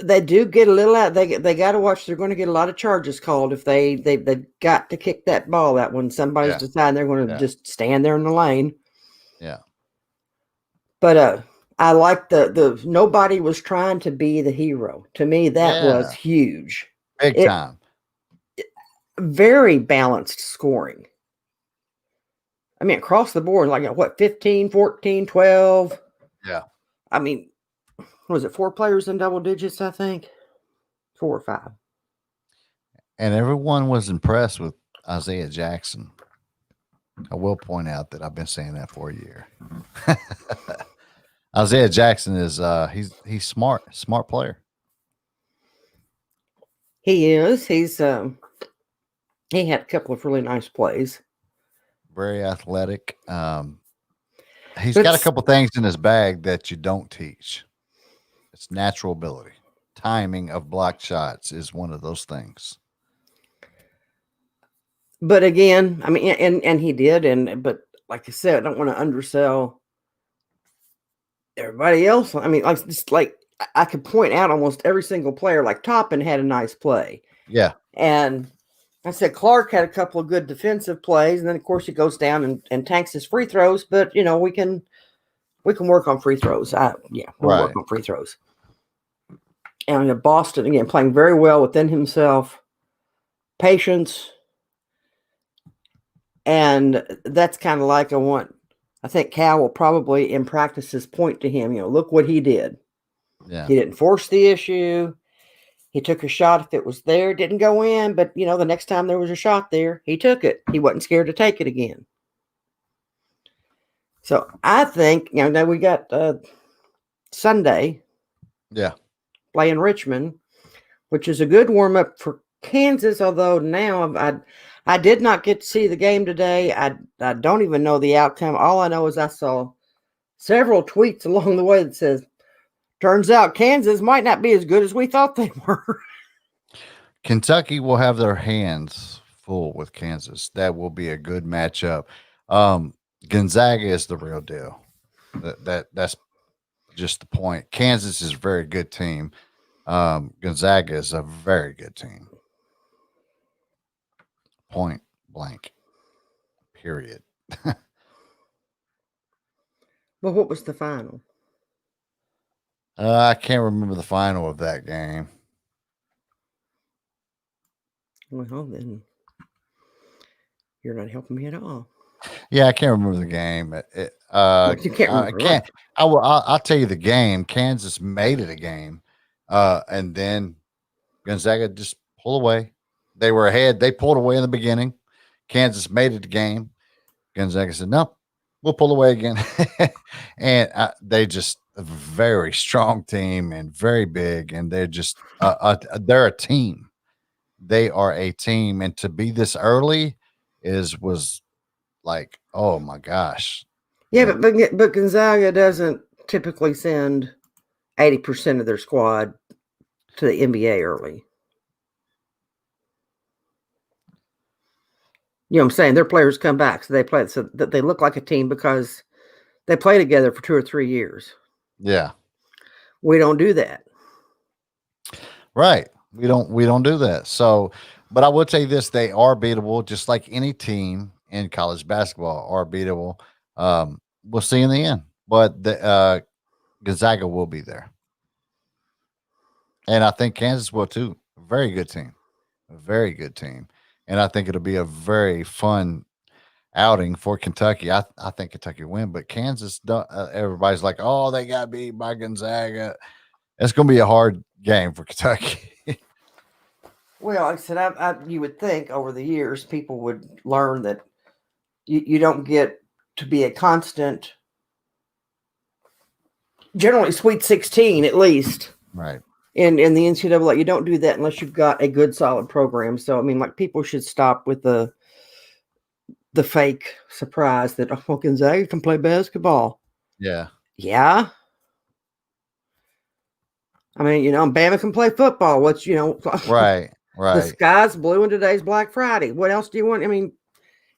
they do get a little out. They got to watch. They're going to get a lot of charges called if they've got to kick that ball out when somebody's deciding they're going to just stand there in the lane. Yeah. But I like the nobody was trying to be the hero. To me, that was huge. Big time. Very balanced scoring. I mean, across the board, like 15, 14, 12. Yeah. I mean, was it 4 players in double digits, I think? 4 or 5. And everyone was impressed with Isaiah Jackson. I will point out that I've been saying that for a year. Isaiah Jackson is he's smart player. He is. He had a couple of really nice plays. Very athletic. He's got a couple things in his bag that you don't teach. It's natural ability. Timing of blocked shots is one of those things. But again, I mean, and he did, but like I said, I don't want to undersell everybody else. I mean, like I could point out almost every single player. Like Toppin had a nice play. Yeah. And I said Clark had a couple of good defensive plays, and then of course he goes down and tanks his free throws. But we can work on free throws. We'll work on free throws. And Boston, again, playing very well within himself, patience. And that's kind of like I think Cal will probably in practices point to him, look what he did. Yeah. He didn't force the issue. He took a shot if it was there, didn't go in, but the next time there was a shot there, he took it. He wasn't scared to take it again. So I think, now we got Sunday. Yeah. Playing Richmond, which is a good warm-up for Kansas, although now I did not get to see the game today. I don't even know the outcome. All I know is I saw several tweets along the way that says, turns out Kansas might not be as good as we thought they were. Kentucky will have their hands full with Kansas. That will be a good matchup. Gonzaga is the real deal. That's just the point. Kansas is a very good team. Gonzaga is a very good team. Point blank. Period. Well, what was the final? I can't remember the final of that game. Well, then you're not helping me at all. Yeah, I can't remember the game. You can't remember. I can't. I'll tell you the game. Kansas made it a game, and then Gonzaga just pulled away. They were ahead. They pulled away in the beginning. Kansas made it a game. Gonzaga said, "Nope, we'll pull away again." And they just a very strong team and very big, and they're just they're a team. They are a team, and to be this early was like, oh my gosh. Yeah, but Gonzaga doesn't typically send 80% of their squad to the NBA early. You know what I'm saying? Their players come back, so they look like a team because they play together for 2 or 3 years. Yeah. We don't do that. Right. We don't do that. So, but I would say this, they are beatable, just like any team in college basketball are beatable. We'll see in the end. But the Gonzaga will be there. And I think Kansas will too. Very good team. A very good team. And I think it'll be a very fun outing for Kentucky. I think Kentucky will win, but Kansas, everybody's like, oh, they got beat by Gonzaga. It's going to be a hard game for Kentucky. Well, like I said, you would think over the years people would learn that you don't get to be a constant, generally Sweet 16 at least. Right. In the NCAA, you don't do that unless you've got a good, solid program. So, I mean, like people should stop with the fake surprise that Gonzaga can play basketball. Yeah. Yeah. I mean, Bama can play football. Right. The sky's blue and today's Black Friday. What else do you want? I mean,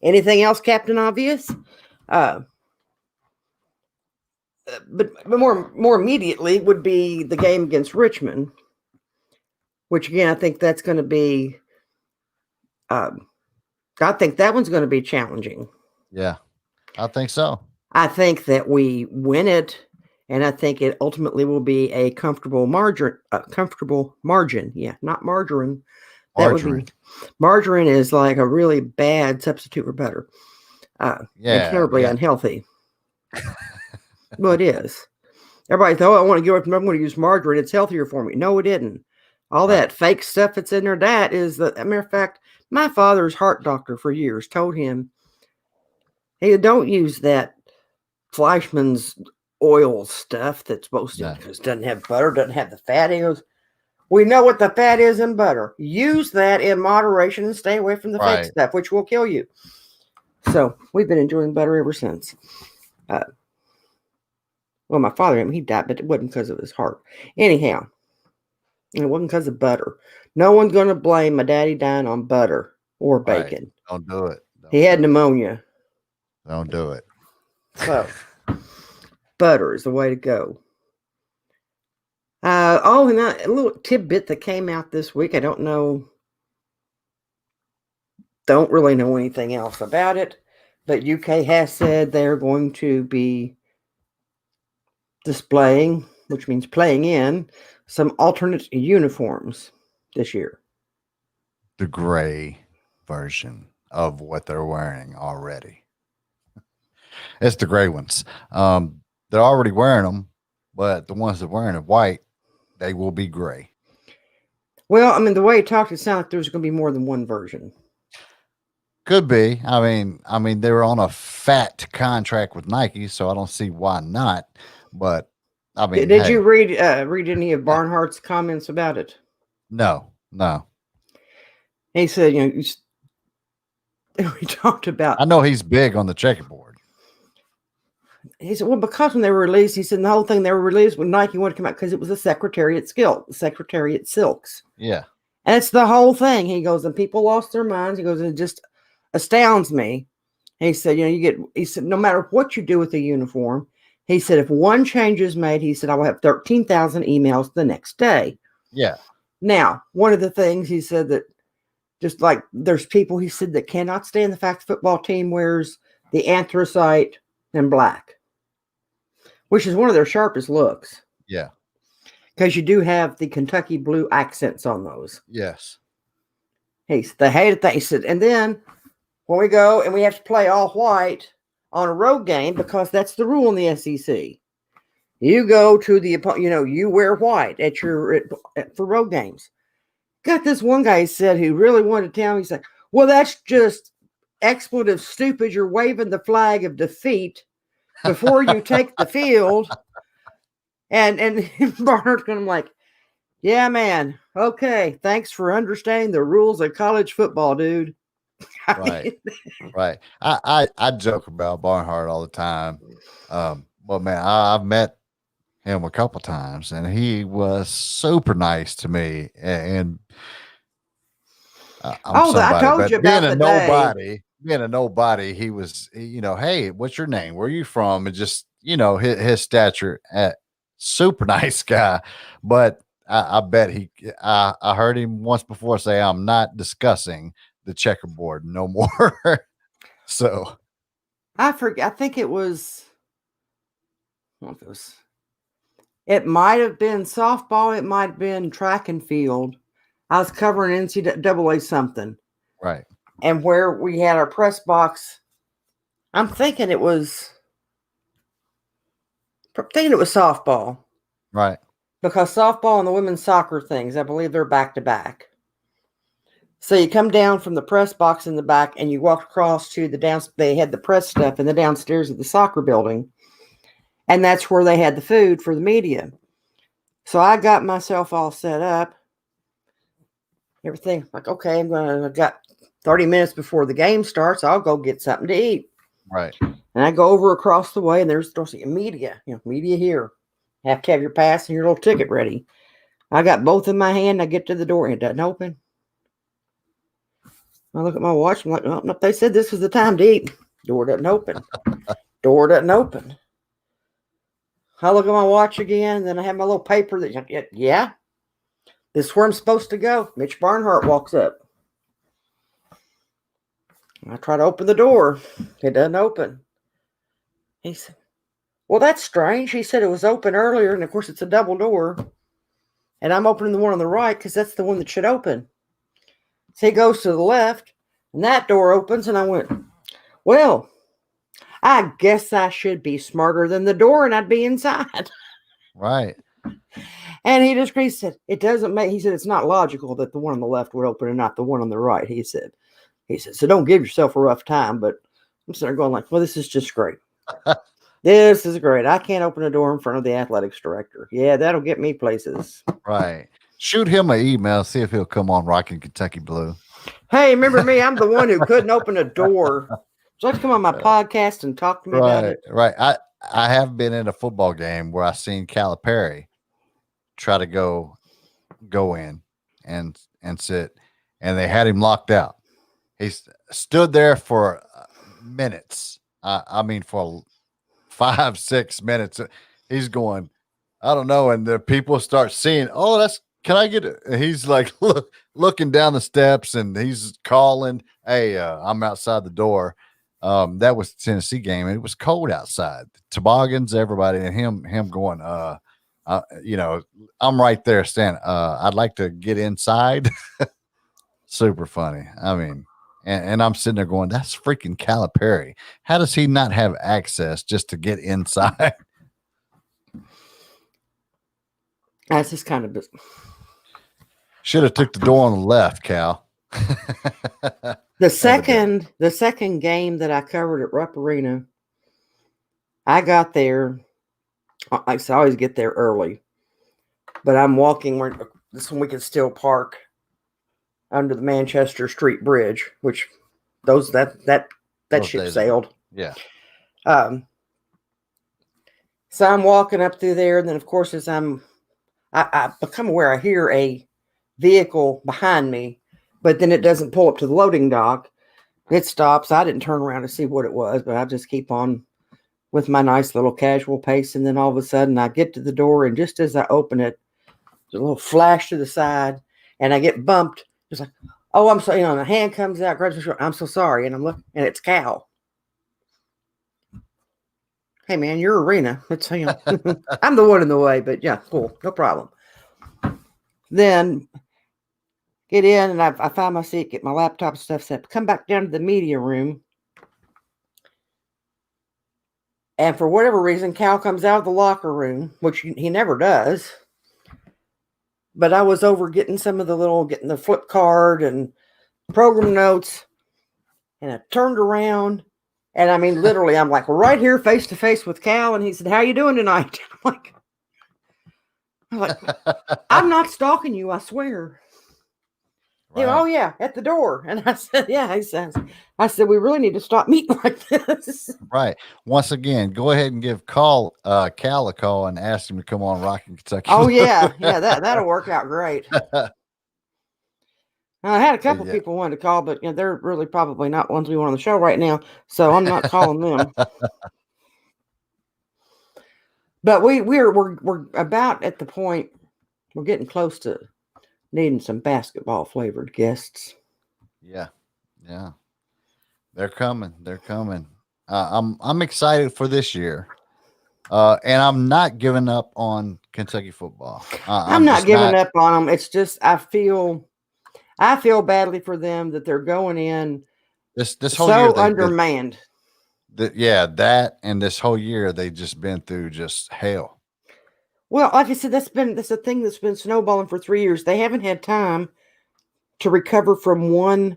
anything else, Captain Obvious? But more immediately would be the game against Richmond, which again, I think that's going to be, I think that one's going to be challenging. Yeah, I think so. I think that we win it, and I think it ultimately will be a comfortable margin. Yeah, not margarine. Margarine is like a really bad substitute for butter. And terribly unhealthy. Well, it is. Everybody thought, I want to give up. I'm going to use margarine. It's healthier for me. No, it didn't. All that fake stuff that's in there, that is a matter of fact, my father's heart doctor for years told him, hey, don't use that Fleischmann's oil stuff that's supposed to, because it doesn't have butter, doesn't have the fat. He goes, we know what the fat is in butter. Use that in moderation and stay away from the fake stuff, which will kill you. So we've been enjoying butter ever since. Well, my father, he died, but it wasn't because of his heart. Anyhow, it wasn't because of butter. No one's going to blame my daddy dying on butter or bacon. Don't do it. He had pneumonia. Don't do it. So, butter is the way to go. And a little tidbit that came out this week. I don't really know anything else about it, but UK has said they're going to be displaying which means playing in, some alternate uniforms this year. The gray version of what they're wearing already. It's the gray ones. They're already wearing them, but the ones that are wearing it white, they will be gray. Well, I mean, the way he talked, it sounded like there's going to be more than one version. Could be. I mean, they were on a fat contract with Nike, so I don't see why not. But I mean, Did you read any of Barnhart's comments about it? No. He said, we talked about. I know he's big on the checkerboard. He said, well, because when they were released, he said the whole thing they were released when Nike wanted to come out because it was a Secretariat Silks. Yeah. And it's the whole thing. He goes, and people lost their minds. He goes, and it just astounds me. He said, he said, no matter what you do with the uniform, he said, if one change is made, he said, I will have 13,000 emails the next day. Yeah. Now, one of the things he said that just like there's people, he said, that cannot stand the fact the football team wears the anthracite and black, which is one of their sharpest looks. Yeah. Because you do have the Kentucky blue accents on those. Yes. They hated that. He said, and then when we go and we have to play all white on a road game, because that's the rule in the SEC. You go to the, you wear white for road games. Got this one guy said who really wanted to tell me, he's like, well, that's just expletive stupid. You're waving the flag of defeat before you take the field. And Barnhart's going, I'm like, yeah, man. Okay. Thanks for understanding the rules of college football, dude. Right. Right. I joke about Barnhart all the time. But man, I've met him a couple times and he was super nice to me. And I told you about being a nobody, he was, hey, what's your name? Where are you from? And just, his stature, super nice guy. But I bet I heard him once before say, I'm not discussing the checkerboard no more. So I forget. I think it was, it might have been softball. It might have been track and field. I was covering NCAA something. Right. And where we had our press box, I'm thinking it was softball. Right. Because softball and the women's soccer things, I believe they're back to back. So you come down from the press box in the back and you walk across to they had the press stuff in the downstairs of the soccer building. And that's where they had the food for the media. So I got myself all set up. Everything like, okay, I got 30 minutes before the game starts. I'll go get something to eat. Right. And I go over across the way and there's media, media here. Have to have your pass and your little ticket ready. I got both in my hand. I get to the door and it doesn't open. I look at my watch. I'm like, oh, no, they said this was the time to eat. Door doesn't open. Door doesn't open. I look at my watch again. And then I have my little paper that, yeah, this is where I'm supposed to go. Mitch Barnhart walks up. I try to open the door. It doesn't open. He said, well, that's strange. He said it was open earlier. And of course, it's a double door. And I'm opening the one on the right because that's the one that should open. So he goes to the left and that door opens. And I went, well, I guess I should be smarter than the door and I'd be inside. Right. And he said, it doesn't make, he said, it's not logical that the one on the left would open and not the one on the right. He said, so don't give yourself a rough time. But I'm sitting there going like, well, this is just great. This is great. I can't open a door in front of the athletics director. Yeah, that'll get me places. Right. Shoot him an email, see if he'll come on Rockin' Kentucky Blue. Hey, remember me? I'm the one who couldn't open a door. So let's come on my podcast and talk to me about it. Right. I have been in a football game where I seen Calipari try to go in and sit, and they had him locked out. He stood there for minutes. I mean, for 5-6 minutes. He's going, I don't know. And the people start seeing, can I get it? And he's like, looking down the steps and he's calling, hey, I'm outside the door. That was the Tennessee game. And it was cold outside. Toboggans, everybody, and him going, You know, I'm right there standing. I'd like to get inside. Super funny. I mean, and I'm sitting there going, that's freaking Calipari. How does he not have access just to get inside? That's just kind of Should have took the door on the left, Cal. the second game that I covered at Rupp Arena. I got there. Like I said, I always get there early, but I'm walking where this one we can still park under the Manchester Street Bridge, which that ship sailed. Yeah. So I'm walking up through there, and then of course as I become aware, I hear a vehicle behind me, but then it doesn't pull up to the loading dock. It stops. I didn't turn around to see what it was, but I just keep on with my nice little casual pace. And then all of a sudden I get to the door, and just as I open it, there's a little flash to the side, and I get bumped. Just like, oh, I'm sorry. You know, and a hand comes out, grabs my shoulder. I'm so sorry. And I'm looking, and it's Cal. Hey man, you're Arena. It's, you know, I'm the one in the way, but yeah, cool. No problem. Then get in, and I find my seat, get my laptop stuff set, come back down to the media room. And for whatever reason, Cal comes out of the locker room, which he never does. But I was over getting the flip card and program notes. And I turned around, and I mean, literally, I'm like right here face to face with Cal. And he said, "How you doing tonight?" I'm like, "I'm not stalking you, I swear." Right. Oh yeah, at the door. And I said, yeah, I said, we really need to stop meeting like this. Right. Once again, go ahead and give Cal a call and ask him to come on Rockin' Kentucky. Oh yeah. Yeah, that'll work out great. I had a couple people wanted to call, but you know, they're really probably not ones we want on the show right now. So I'm not calling them. But we're about at the point, we're getting close to needing some basketball flavored guests. Yeah. They're coming. I'm excited for this year. And I'm not giving up on Kentucky football. I'm not giving up on them. It's just I feel badly for them that they're going in this whole year undermanned. That and this whole year they've just been through just hell. Well, like I said, that's a thing that's been snowballing for 3 years. They haven't had time to recover from one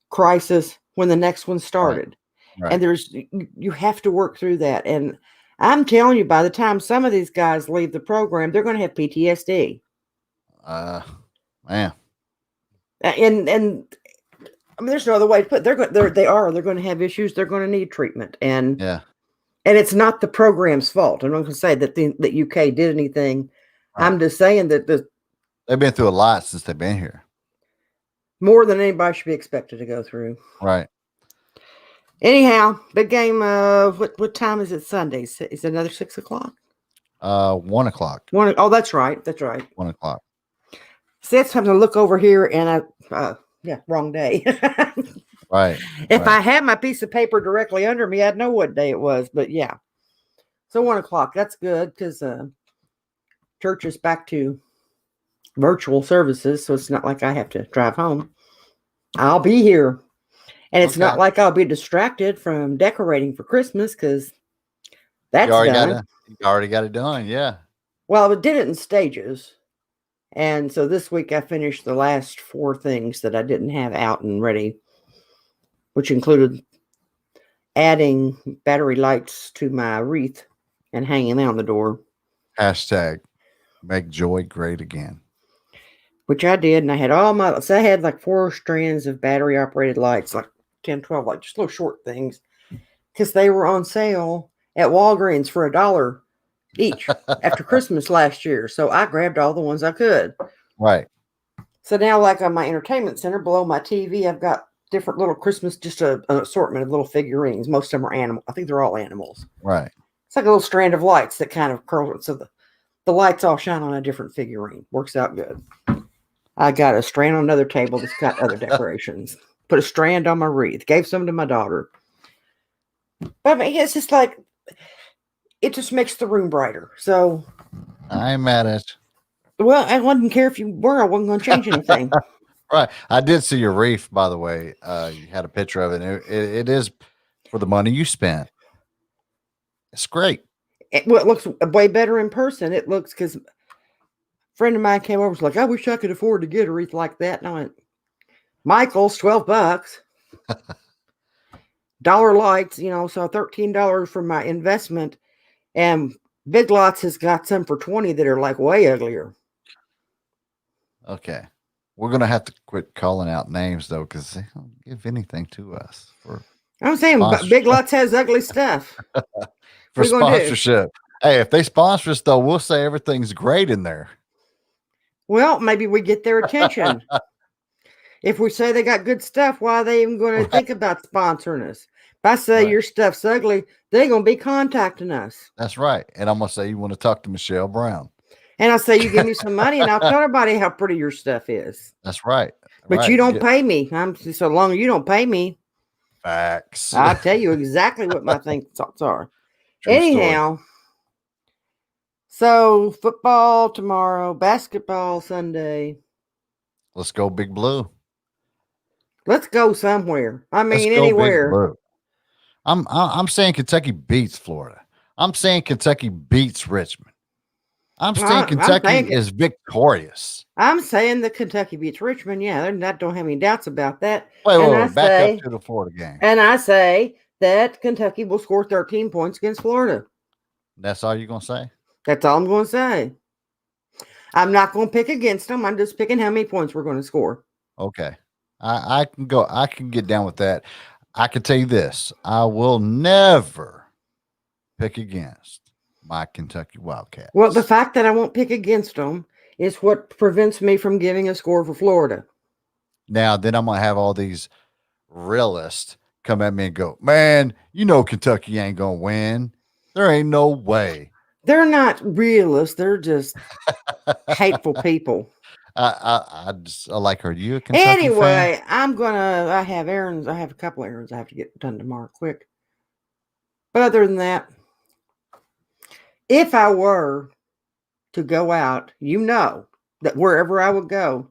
crisis when the next one started. Right. And you have to work through that. And I'm telling you, by the time some of these guys leave the program, they're going to have PTSD. Man. And I mean, there's no other way to put it. They're going to have issues. They're going to need treatment. And yeah. And it's not the program's fault. I'm not going to say that that UK did anything. Right. I'm just saying that they've been through a lot since they've been here. More than anybody should be expected to go through. Right. Anyhow, big game. What time is it Sunday? Is it another 6 o'clock? 1 o'clock. Oh, that's right. 1 o'clock. See, that's something to look over here, and wrong day. Right. If I had my piece of paper directly under me, I'd know what day it was. But yeah, so 1 o'clock. That's good because church is back to virtual services, so it's not like I have to drive home. I'll be here, and it's not like I'll be distracted from decorating for Christmas because that's done. You already got it done. Yeah. Well, I did it in stages. And so this week I finished the last 4 things that I didn't have out and ready, which included adding battery lights to my wreath and hanging them on the door. Hashtag make joy great again. Which I did. And I had I had like 4 strands of battery operated lights, like 10, 12, like just little short things, because they were on sale at Walgreens for $1 each after Christmas last year. So I grabbed all the ones I could. Right. So now, like on my entertainment center below my TV, I've got different little Christmas, just an assortment of little figurines. Most of them are animal. I think they're all animals. Right. It's like a little strand of lights that kind of curl. So the lights all shine on a different figurine. Works out good. I got a strand on another table that's got other decorations. Put a strand on my wreath. Gave some to my daughter. But I mean, it's just like, it just makes the room brighter. So I ain't mad at you. Well, I wouldn't care if you were. I wasn't going to change anything. Right. I did see your reef, by the way. You had a picture of it. It is for the money you spent. It's great. It looks way better in person. It looks, because a friend of mine came over, was like, I wish I could afford to get a wreath like that. And I went, Michael's $12. Dollar Lights, so $13 for my investment. And Big Lots has got some for $20 that are like way uglier. Okay. We're going to have to quit calling out names, though, because they don't give anything to us for I'm saying Big Lots has ugly stuff. for sponsorship. Hey, if they sponsor us, though, we'll say everything's great in there. Well, maybe we get their attention. If we say they got good stuff, why are they even going to think about sponsoring us? If I say your stuff's ugly, they're going to be contacting us. That's right. And I'm going to say you want to talk to Michelle Brown. And I say, you give me some money and I'll tell everybody how pretty your stuff is. That's right. But you don't pay me. So long as you don't pay me. Facts. I'll tell you exactly what my thoughts are. True Anyhow, story. So football tomorrow, basketball Sunday. Let's go Big Blue. Let's go somewhere. I mean, Let's go anywhere. Big Blue. I'm saying Kentucky beats Florida. I'm saying Kentucky beats Richmond. I'm saying Kentucky is victorious. I'm saying that Kentucky beats Richmond. Yeah, I don't have any doubts about that. Wait, back up to the Florida game. And I say that Kentucky will score 13 points against Florida. That's all you're going to say? That's all I'm going to say. I'm not going to pick against them. I'm just picking how many points we're going to score. Okay. I can get down with that. I can tell you this. I will never pick against my Kentucky Wildcats. Well, the fact that I won't pick against them is what prevents me from giving a score for Florida. Now, then I'm going to have all these realists come at me and go, man, Kentucky ain't going to win. There ain't no way. They're not realists. They're just hateful people. I like her. You a Kentucky fan? I have errands. I have a couple errands I have to get done tomorrow quick. But other than that, if I were to go out, that wherever I would go,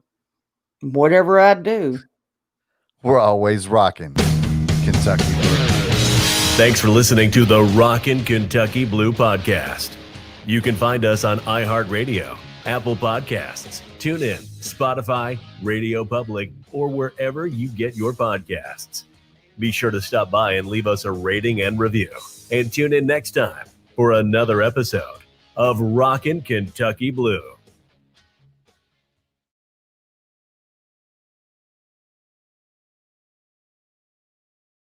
whatever I'd do, we're always rocking Kentucky Blue. Thanks for listening to the Rockin' Kentucky Blue podcast. You can find us on iHeartRadio, Apple Podcasts, TuneIn, Spotify, Radio Public, or wherever you get your podcasts. Be sure to stop by and leave us a rating and review. And tune in next time for another episode of Rockin' Kentucky Blue.